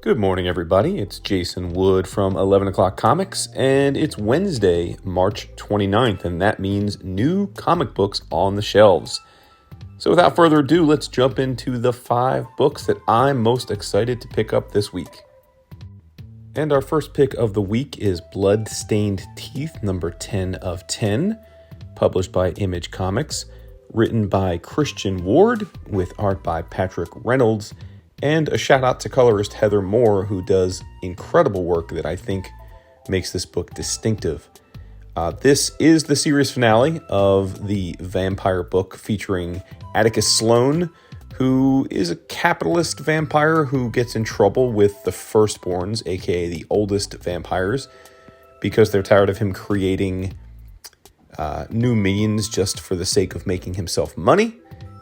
Good morning, everybody. It's Jason Wood from 11 O'Clock Comics, and it's Wednesday, March 29th, and that means new comic books on the shelves. So without further ado, let's jump into the 5 books that I'm most excited to pick up this week. And our first pick of the week is Bloodstained Teeth, number 10 of 10, published by Image Comics, written by Christian Ward, with art by Patrick Reynolds, and a shout out to colorist Heather Moore, who does incredible work that I think makes this book distinctive. This is the series finale of the vampire book featuring Atticus Sloane, who is a capitalist vampire who gets in trouble with the firstborns, aka the oldest vampires, because they're tired of him creating new minions just for the sake of making himself money.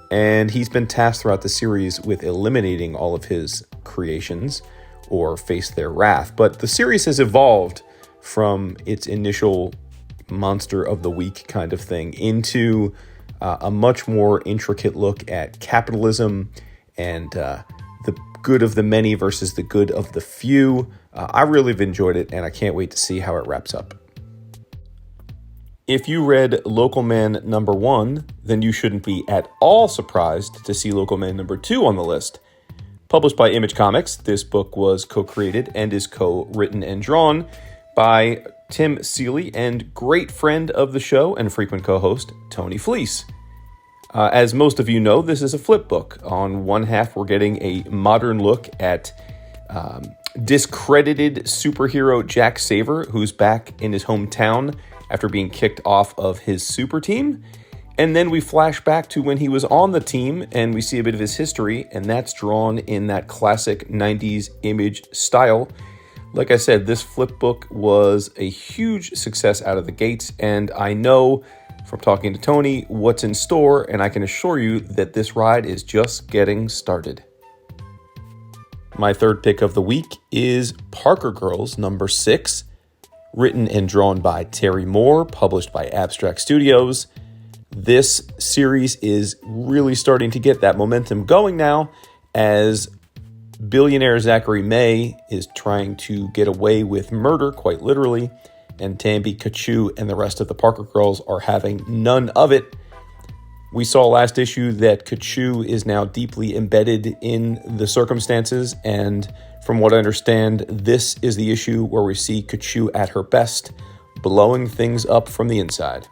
And he's been tasked throughout the series with eliminating all of his creations or face their wrath. But the series has evolved from its initial monster of the week kind of thing into a much more intricate look at capitalism and the good of the many versus the good of the few. I really have enjoyed it, and I can't wait to see how it wraps up. If you read Local Man number 1, then you shouldn't be at all surprised to see Local Man number 2 on the list. Published by Image Comics, this book was co-created and is co-written and drawn by Tim Seeley and great friend of the show and frequent co-host, Tony Fleece. As most of you know, this is a flip book. On one half, we're getting a modern look at discredited superhero Jack Saver, who's back in his hometown after being kicked off of his super team. And then we flash back to when he was on the team and we see a bit of his history, and that's drawn in that classic 90s Image style. Like I said, this flip book was a huge success out of the gates, and I know from talking to Tony what's in store, and I can assure you that this ride is just getting started. My third pick of the week is Parker Girls number 6, written and drawn by Terry Moore, published by Abstract Studios. This series is really starting to get that momentum going now, as billionaire Zachary May is trying to get away with murder, quite literally, and Tambi Kachu and the rest of the Parker Girls are having none of it. We saw last issue that Kachu is now deeply embedded in the circumstances, and from what I understand, this is the issue where we see Kachu at her best, blowing things up from the inside.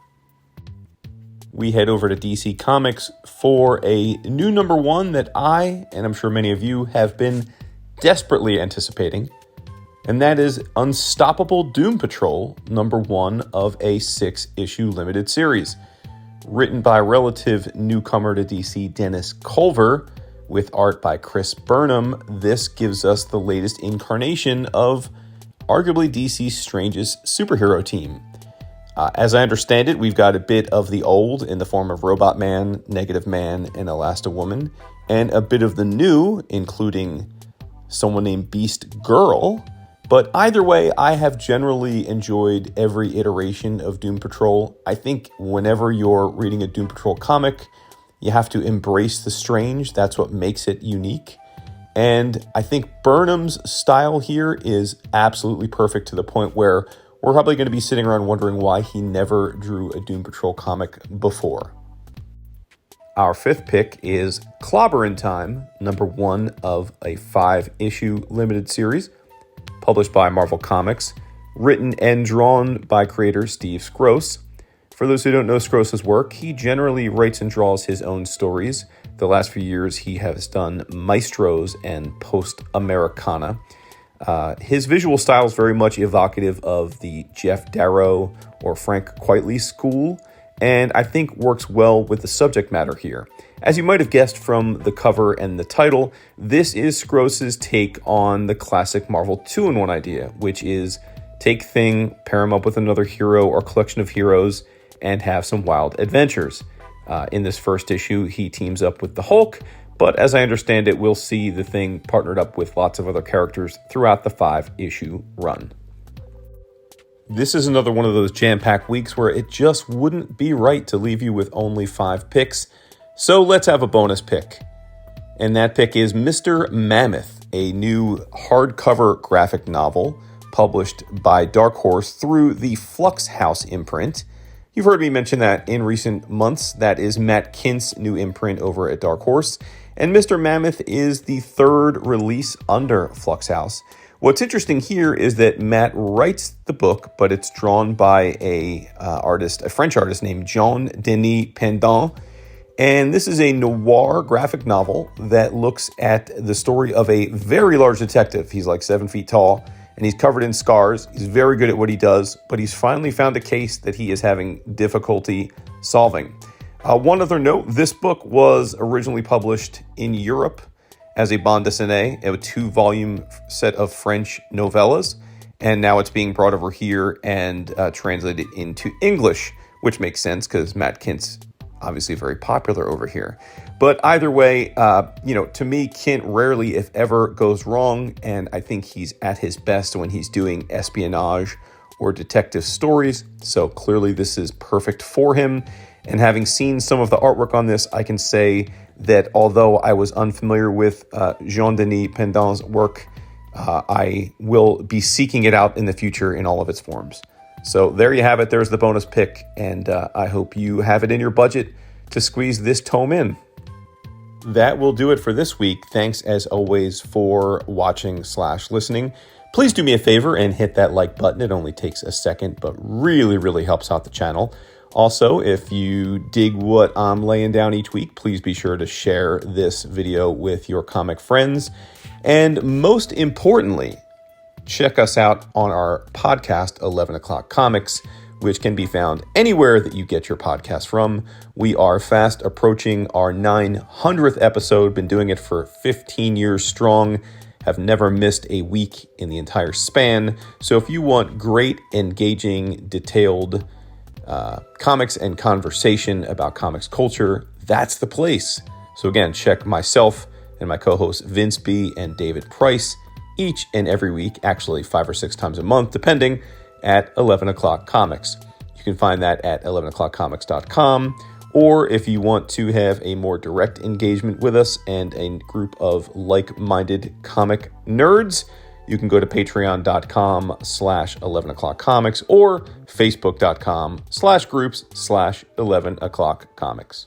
We head over to DC Comics for a new number 1 that I, and I'm sure many of you, have been desperately anticipating, and that is Unstoppable Doom Patrol, number 1 of a 6-issue limited series. Written by relative newcomer to DC Dennis Culver, with art by Chris Burnham, this gives us the latest incarnation of arguably DC's strangest superhero team. As I understand it, we've got a bit of the old in the form of Robot Man, Negative Man, and Elasto-Woman, and a bit of the new, including someone named Beast Girl. But either way, I have generally enjoyed every iteration of Doom Patrol. I think whenever you're reading a Doom Patrol comic, you have to embrace the strange. That's what makes it unique. And I think Burnham's style here is absolutely perfect, to the point where we're probably going to be sitting around wondering why he never drew a Doom Patrol comic before. Our fifth pick is Clobberin' Time, number 1 of a 5-issue limited series, published by Marvel Comics, written and drawn by creator Steve Skroce. For those who don't know Skroce's work, he generally writes and draws his own stories. The last few years, he has done Maestros and Post-Americana. His visual style is very much evocative of the Jeff Darrow or Frank Quitely school, and I think works well with the subject matter here. As you might have guessed from the cover and the title, this is Skroce's take on the classic Marvel 2-in-1 idea, which is take Thing, pair him up with another hero or collection of heroes, and have some wild adventures. In this first issue, he teams up with the Hulk, but as I understand it, we'll see the Thing partnered up with lots of other characters throughout the 5-issue run. This is another one of those jam-packed weeks where it just wouldn't be right to leave you with only 5 picks, so let's have a bonus pick. And that pick is Mr. Mammoth, a new hardcover graphic novel published by Dark Horse through the Flux House imprint. You've heard me mention that in recent months. That is Matt Kindt's new imprint over at Dark Horse. And Mr. Mammoth is the third release under Flux House. What's interesting here is that Matt writes the book, but it's drawn by a French artist named Jean-Denis Pendant. And this is a noir graphic novel that looks at the story of a very large detective. He's like 7 feet tall, and he's covered in scars. He's very good at what he does, but he's finally found a case that he is having difficulty solving. One other note, this book was originally published in Europe as a bande dessinée, a 2-volume set of French novellas, and now it's being brought over here and translated into English, which makes sense because Matt Kindt's obviously very popular over here. But either way, to me, Kindt rarely, if ever, goes wrong, and I think he's at his best when he's doing espionage or detective stories, so clearly this is perfect for him. And having seen some of the artwork on this, I can say that although I was unfamiliar with Jean-Denis Pendant's work, I will be seeking it out in the future in all of its forms. So there you have it. There's the bonus pick, and I hope you have it in your budget to squeeze this tome in. That will do it for this week. Thanks, as always, for watching/listening. Please do me a favor and hit that like button. It only takes a second, but really, really helps out the channel. Also, if you dig what I'm laying down each week, please be sure to share this video with your comic friends. And most importantly, check us out on our podcast, 11 O'Clock Comics, which can be found anywhere that you get your podcast from. We are fast approaching our 900th episode, been doing it for 15 years strong, have never missed a week in the entire span. So if you want great, engaging, detailed comics and conversation about comics culture, that's the place. So again, check myself and my co-hosts Vince B. and David Price each and every week, actually 5 or 6 times a month, depending, at 11 O'Clock Comics. You can find that at 11o'clockcomics.com, or if you want to have a more direct engagement with us and a group of like-minded comic nerds, you can go to patreon.com/11 O'Clock Comics or facebook.com/groups/11 O'Clock Comics.